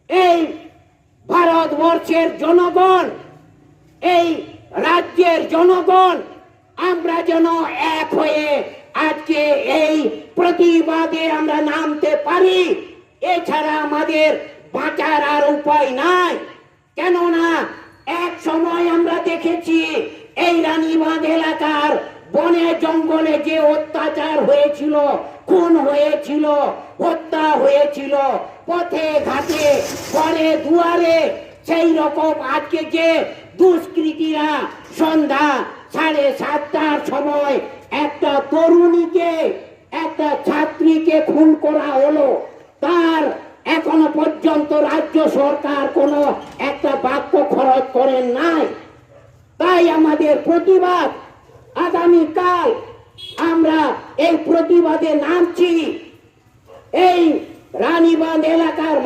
এই ভারতবর্ষের জনগণ, এই রাজ্যের জনগণ আমরা যেন এক হয়ে আজকে এই প্রতিবাদে আমরা নামতে পারি। এছাড়া আমাদের বাঁচার আর উপায় নাই। কেননা এক সময় আমরা দেখেছি এই রানীবাঁধ এলাকার বনে জঙ্গলে যে অত্যাচার হয়েছিল, খুন হয়েছিল, হত্যা হয়েছিল, পথে ঘাটে ঘরে দুয়ারে, সেই রকম আজকে যে দুষ্কৃতীরা সন্ধ্যা 7:30টার সময় একটা তরুণীকে, একটা ছাত্রীকে খুন করা হলো, তার এখনো পর্যন্ত রাজ্য সরকার কোনো একটা বাক্য খরচ করেন নাই। তাই আমাদের প্রতিবাদ, আগামীকাল আমরা এই প্রতিবাদে নামছি। এই রানীবাঁধ এলাকার